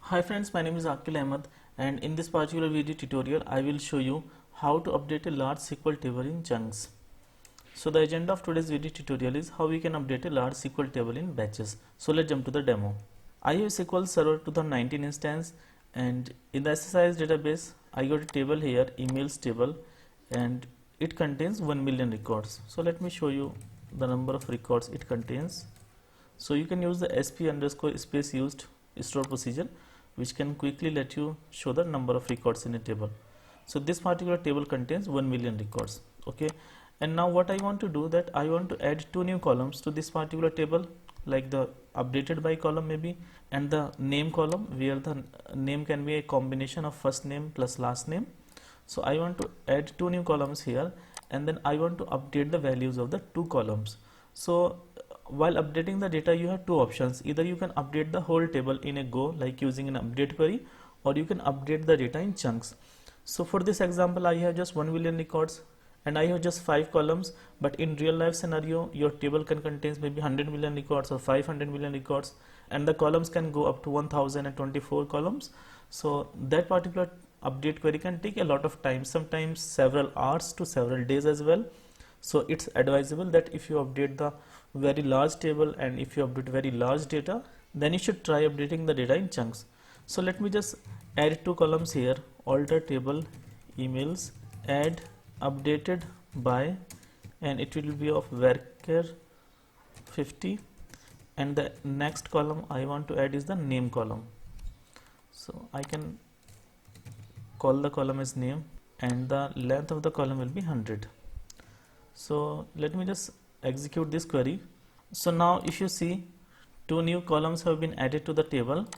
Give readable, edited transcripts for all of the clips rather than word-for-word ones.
Hi friends, my name is Akil Ahmed, and in this particular video tutorial I will show you how to update a large SQL table in chunks. So the agenda of today's video tutorial is how we can update a large SQL table in batches. So let's jump to the demo. I have SQL Server 2019 instance, and in the SSIS database I got a table here, emails table, and it contains 1 million records. So let me show you the number of records it contains. So you can use the sp underscore space used store procedure, which can quickly let you show the number of records in a table. So this particular table contains 1 million records. Okay, and now what I want to do, that I want to add two new columns to this particular table, like the updated by column maybe, and the name column, where the name can be a combination of first name plus last name. So I want to add two new columns here, and then I want to update the values of the two columns. So while updating the data, you have two options. Either you can update the whole table in a go, like using an update query, or you can update the data in chunks. So for this example, I have just 1 million records and I have just 5 columns, but in real life scenario your table can contain maybe 100 million records or 500 million records, and the columns can go up to 1024 columns. So that particular update query can take a lot of time, sometimes several hours to several days as well. So it's advisable that if you update the very large table and if you update very large data, then you should try updating the data in chunks. So let me just add two columns here, alter table emails, add updated by, and it will be of varchar 50, and the next column I want to add is the name column. So I can call the column as name, and the length of the column will be 100. So let me just execute this query. So now if you see, two new columns have been added to the table,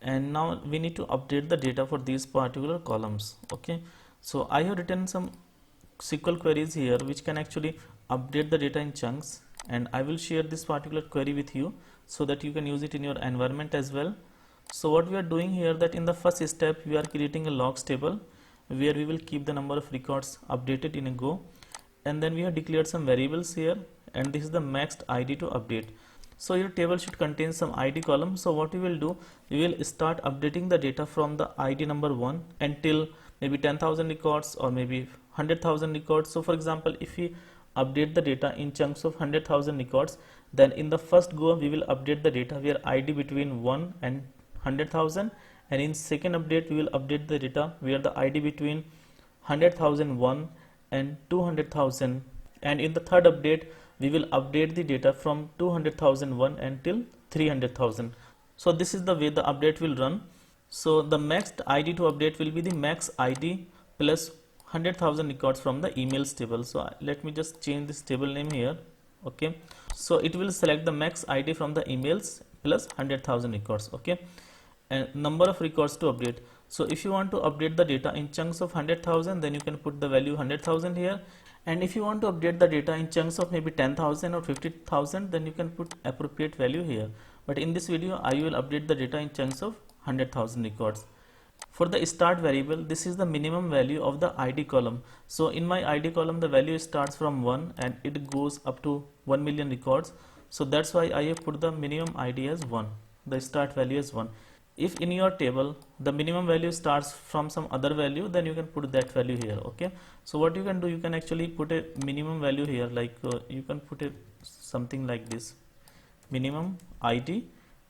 and now we need to update the data for these particular columns. Okay, so I have written some SQL queries here which can actually update the data in chunks, and I will share this particular query with you so that you can use it in your environment as well. So what we are doing here, that in the first step we are creating a logs table where we will keep the number of records updated in a go, and then we have declared some variables here, and this is the maxed ID to update. So your table should contain some ID column. So what we will do, we will start updating the data from the ID number 1 until maybe 10,000 records or maybe 100,000 records. So for example, if we update the data in chunks of 100,000 records, then in the first go we will update the data where ID between 1 and 100,000, and in second update we will update the data where the ID between 100,001 and 200,000, and in the third update we will update the data from 200,001 until 300,000. So this is the way the update will run. So the max ID to update will be the max ID plus 100,000 records from the emails table. So let me just change this table name here. Okay, so it will select the max ID from the emails plus 100,000 records. Okay, and number of records to update. So if you want to update the data in chunks of 100,000, then you can put the value 100,000 here, and if you want to update the data in chunks of maybe 10,000 or 50,000, then you can put appropriate value here. But in this video I will update the data in chunks of 100,000 records. For the start variable, this is the minimum value of the ID column. So in my ID column the value starts from 1 and it goes up to 1 million records. So that's why I have put the minimum ID as 1, the start value as 1. If in your table the minimum value starts from some other value, then you can put that value here. Okay, so what you can do, you can actually put a minimum value here, like you can put it something like this, minimum ID,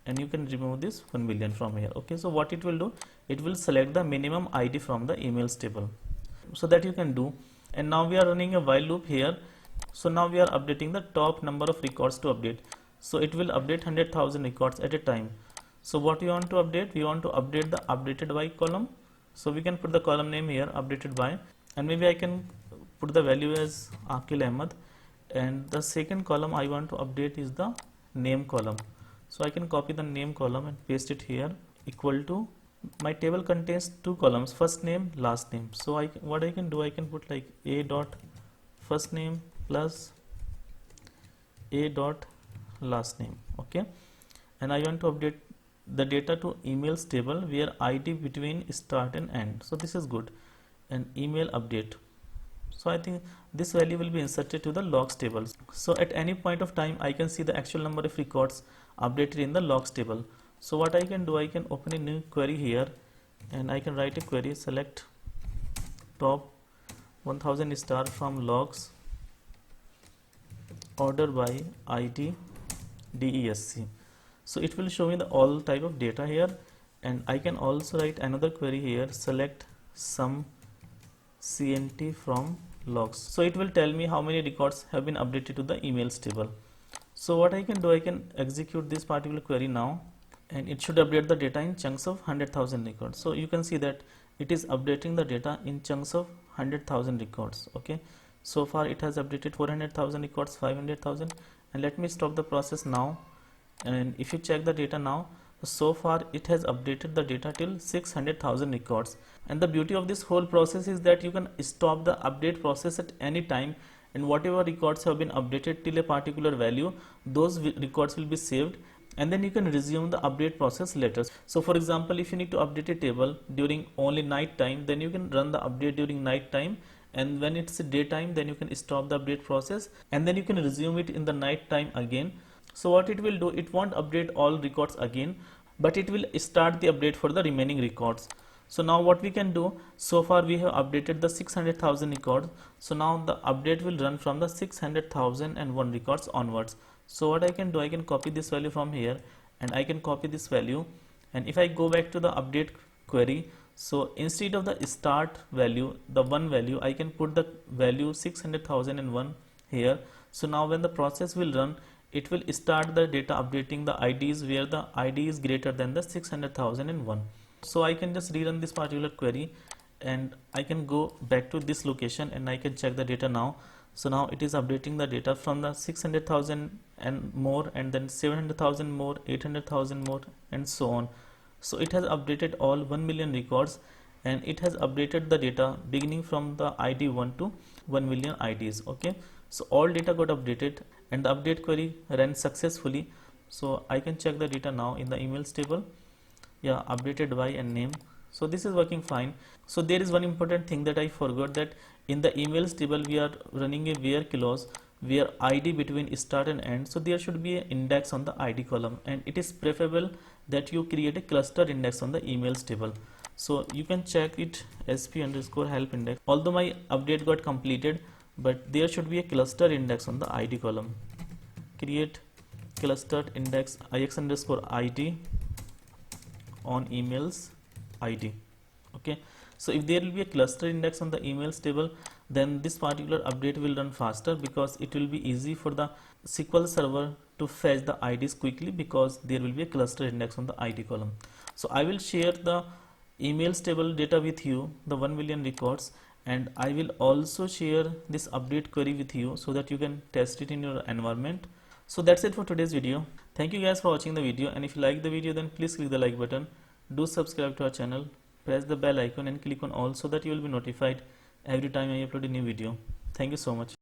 and you can remove this 1 million from here. Okay, so what it will do, it will select the minimum ID from the emails table. So that you can do. And now we are running a while loop here. So now we are updating the top number of records to update. So it will update 100,000 records at a time. So what we want to update, we want to update the updated by column. So we can put the column name here, updated by, and maybe I can put the value as Akil Ahmed, and the second column I want to update is the name column. So I can copy the name column and paste it here, equal to, my table contains two columns, first name, last name. So what I can do, I can put like a dot first name plus a dot last name. Okay, and I want to update the data to emails table where ID between start and end. So this is good, and email update. So I think this value will be inserted to the logs tables. So at any point of time I can see the actual number of records updated in the logs table. So what I can do, I can open a new query here and I can write a query, select top 1000 star from logs, order by ID DESC. So it will show me the all type of data here, and I can also write another query here, select some CNT from logs. So it will tell me how many records have been updated to the emails table. So what I can do, I can execute this particular query now, and it should update the data in chunks of 100,000 records. So you can see that it is updating the data in chunks of 100,000 records. Okay, so far it has updated 400,000 records, 500,000, and let me stop the process now. And if you check the data now, so far it has updated the data till 600,000 records. And the beauty of this whole process is that you can stop the update process at any time, and whatever records have been updated till a particular value, those records will be saved, and then you can resume the update process later. So for example, if you need to update a table during only night time, then you can run the update during night time, and when it's daytime, then you can stop the update process and then you can resume it in the night time again. So what it will do, it won't update all records again, but it will start the update for the remaining records. So now what we can do, so far we have updated the 600,000 records. So now the update will run from the 600,001 records onwards. So what I can do, I can copy this value from here and I can copy this value, and if I go back to the update query, so instead of the start value, the one value, I can put the value 600,001 here. So now when the process will run, it will start the data updating the IDs where the ID is greater than the 600,001. So I can just rerun this particular query and I can go back to this location and I can check the data now. So now it is updating the data from the 600,000 and more, and then 700,000 more, 800,000 more, and so on. So it has updated all 1 million records, and it has updated the data beginning from the ID 1 to 1 million IDs. Okay, so all data got updated and the update query ran successfully. So I can check the data now in the emails table. Yeah, updated by and name. So this is working fine. So there is one important thing that I forgot, that in the emails table we are running a where clause where ID between start and end. So there should be an index on the ID column, and it is preferable that you create a cluster index on the emails table. So you can check it sp_help index. Although my update got completed, but there should be a cluster index on the ID column. Create clustered index ix_id on emails ID. Okay, so if there will be a cluster index on the emails table, then this particular update will run faster, because it will be easy for the SQL server to fetch the IDs quickly, because there will be a cluster index on the ID column. So I will share the emails table data with you, the 1 million records, and I will also share this update query with you so that you can test it in your environment. So that's it for today's video. Thank you guys for watching the video, and if you like the video, then please click the like button. Do subscribe to our channel, press the bell icon and click on all so that you will be notified every time I upload a new video. Thank you so much.